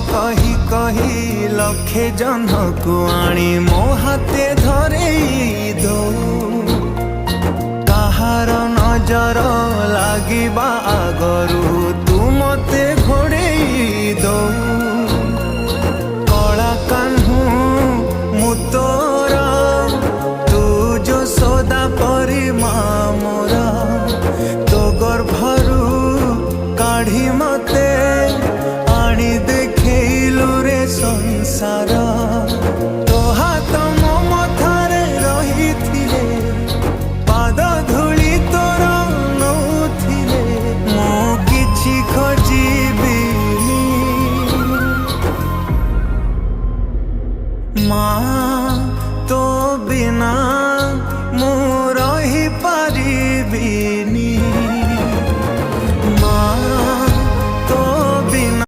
कही कही लक्षे जन को आनी मो हाथे धरे दो कहार नजर लागिबा आगरू तू मते घोड़े दो कला कान्हू मु तोर तू जो सदा परी मोरा तो गर्भरू काढ़ी मते आनी देखलु रे संसार तो हाथ मो मथारे रही थिले पाद धूली तोर नौथिले मो किछि खोजिबिनी माँ तो बिना